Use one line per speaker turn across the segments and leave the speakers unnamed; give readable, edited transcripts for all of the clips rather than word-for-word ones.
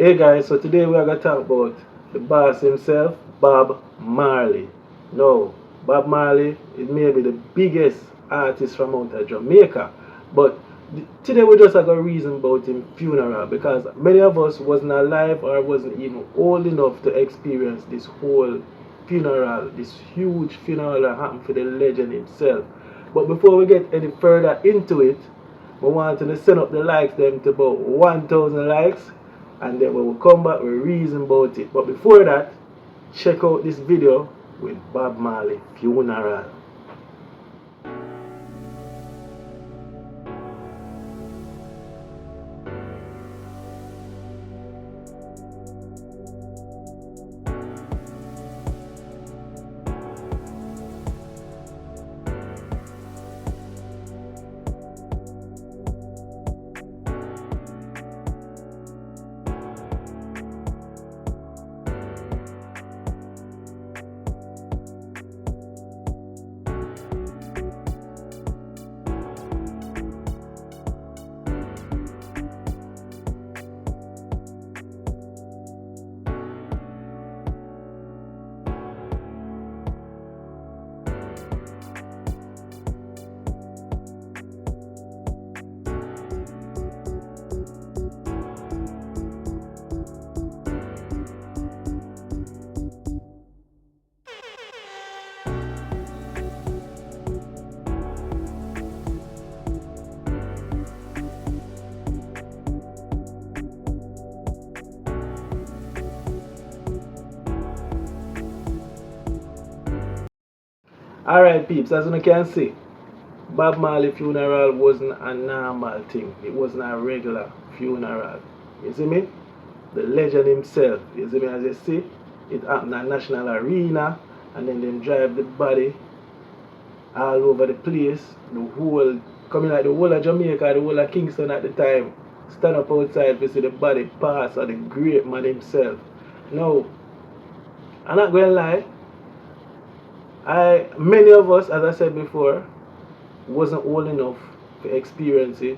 Hey guys, so today we are going to talk about the boss himself, Bob Marley. Now, Bob Marley is maybe the biggest artist from out of Jamaica, but today we just have a reason about him funeral because many of us wasn't alive or wasn't even old enough to experience this whole funeral, this huge funeral that happened for the legend himself. But before we get any further into it, we want to send up the likes them to about 1,000 likes, and then we will come back with reason about it. But before that, check out this video with Bob Marley funeral. Alright peeps, as you can see, Bob Marley funeral wasn't a normal thing. It wasn't a regular funeral. You see me? The legend himself. You see me, as you see, it happened at National Arena, and then them drive the body all over the place. The whole, coming like the whole of Jamaica, the whole of Kingston at the time, stand up outside to see the body pass of the great man himself. Now, I'm not going to lie, many of us, as I said before, wasn't old enough to experience it.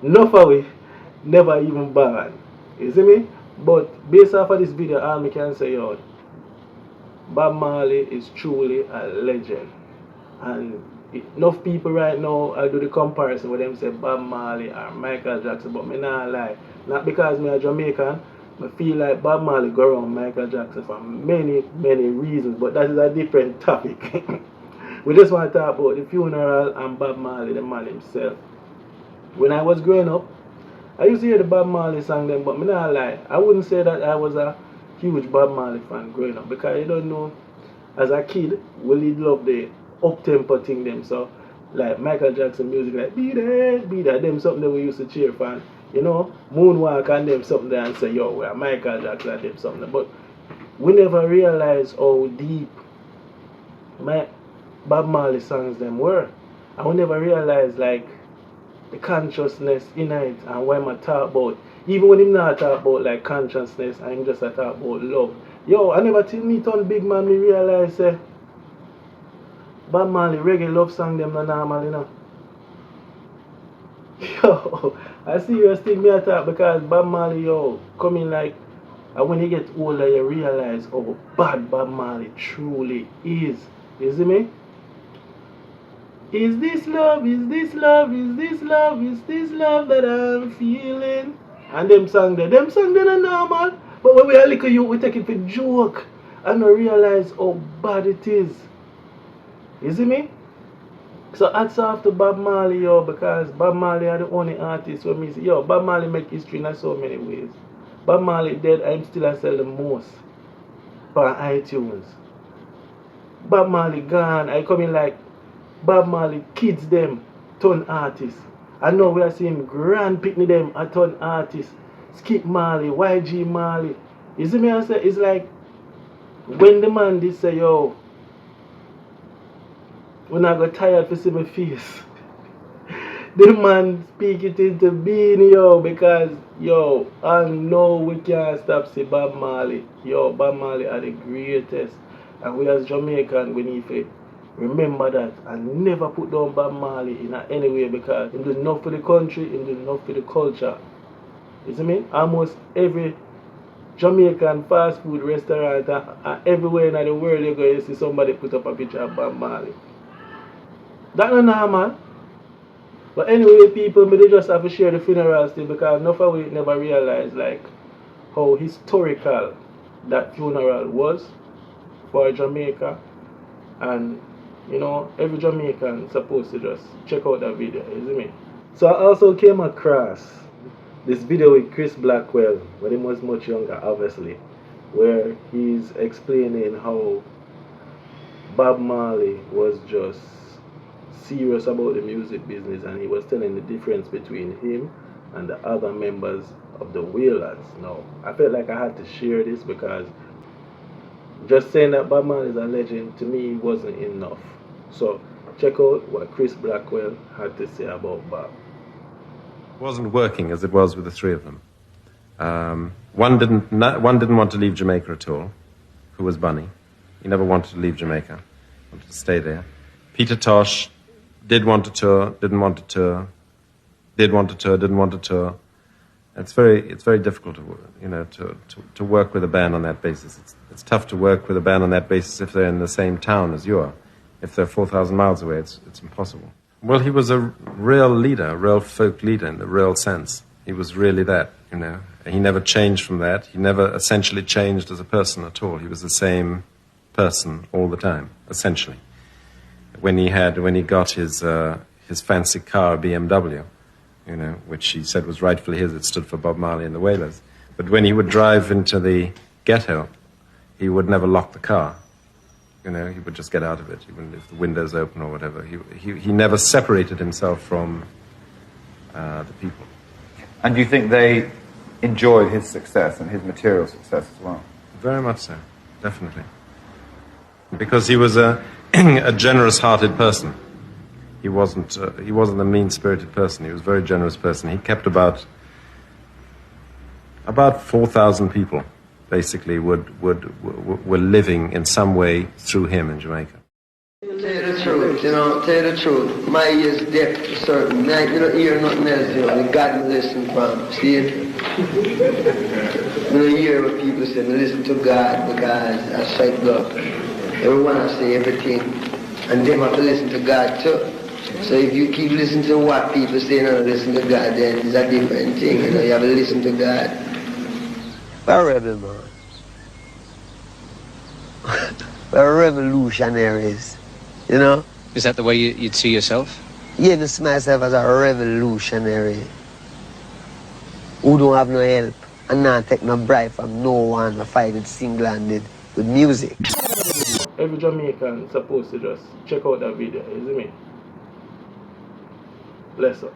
Enough of we never even born. You see me? But based off of this video, all I can say, yo, Bob Marley is truly a legend. And enough people right now I do the comparison with them say Bob Marley or Michael Jackson, but me not lie. Not because me a Jamaican, I feel like Bob Marley go around Michael Jackson for many reasons, but that is a different topic. We just want to talk about the funeral and Bob Marley, the man himself. When I was growing up, I used to hear the Bob Marley song them, but me not lie, I wouldn't say that I was a huge Bob Marley fan growing up because you don't know, as a kid, we did love the up-tempo thing them, so like Michael Jackson music like be that, them something that we used to cheer for. You know, Moonwalk and them something there and say, yo, we're Michael Jackson and them something. But we never realized how deep my Bob Marley songs them were. And we never realized like the consciousness in it and what I talk about. Even when him not talk about like consciousness and him just talk about love. Yo, I never till me turn big man, me realize Bob Marley reggae love song them not normal, you know. Yo, I serious thing me I talk because Bob Marley, yo, coming like, and when you get older you realize how bad Bob Marley truly is. You see me? Is this love, is this love, is this love, is this love that I'm feeling? And them song they're not normal. But when we are little youth, we take it for joke and not realize how bad it is. You see me? So hats off to Bob Marley, yo, because Bob Marley are the only artist where me say, yo, Bob Marley make history in so many ways. Bob Marley dead, I'm still I sell the most on iTunes. Bob Marley gone, I come in like Bob Marley kids them turn artists. I know we are seeing grand picnic them a turn artists. Skip Marley, YG Marley. You see me I say, it's like when the man did say, yo, when I got tired to see my face, the man speak it into being, yo, because, yo, I know we can't stop see Bob Marley. Yo, Bob Marley are the greatest. And we as Jamaican, we need to remember that and never put down Bob Marley in any way because he do enough for the country, he do enough for the culture. You see me? Almost every Jamaican fast food restaurant, and everywhere in the world you go, you see somebody put up a picture of Bob Marley. That no normal. But anyway, people, they just have to share the funeral still because enough of we never realize like how historical that funeral was for Jamaica. And you know, every Jamaican supposed to just check out that video, isn't it? So I also came across this video with Chris Blackwell when he was much younger, obviously, where he's explaining how Bob Marley was just serious about the music business, and he was telling the difference between him and the other members of the Wailers. Now, I felt like I had to share this because just saying that Bob Marley is a legend to me wasn't enough. So check out what Chris Blackwell had to say about Bob.
It wasn't working as it was with the three of them. One didn't want to leave Jamaica at all, who was Bunny. He never wanted to leave Jamaica, wanted to stay there. Peter Tosh did want to tour, didn't want to tour, did want to tour, didn't want to tour. It's very difficult to work with a band on that basis. It's tough to work with a band on that basis if they're in the same town as you are. If they're 4,000 miles away, it's impossible. Well, he was a real leader, a real folk leader in the real sense. He was really that, you know. He never changed from that. He never essentially changed as a person at all. He was the same person all the time, essentially. When he got his fancy car, BMW, you know, which he said was rightfully his, it stood for Bob Marley and the Wailers. But when he would drive into the ghetto, he would never lock the car. You know, he would just get out of it, even if the window's open or whatever. He never separated himself from the people.
And do you think they enjoyed his success and his material success as well?
Very much so, definitely. Because he was a generous-hearted person. He wasn't a mean-spirited person. He was a very generous person. He kept about 4,000 people, basically, were living in some way through him in Jamaica.
Tell you the truth, tell you the truth. My ears deaf to certain. I don't hear nothing else, the God me listen from. See it? I don't hear what people say, listen to God because I say, look, everyone I say everything, and them have to listen to God too. So if you keep listening to what people say and don't listen to God, then it's a different thing, you have to listen to God. We're rebel, man. We're revolutionaries, you know?
Is that the way you'd see yourself?
Yeah, I see myself as a revolutionary who don't have no help and not take no bribe from no one, but fight it single-handed with music.
Every Jamaican supposed to just check out that video, isn't it? Bless up.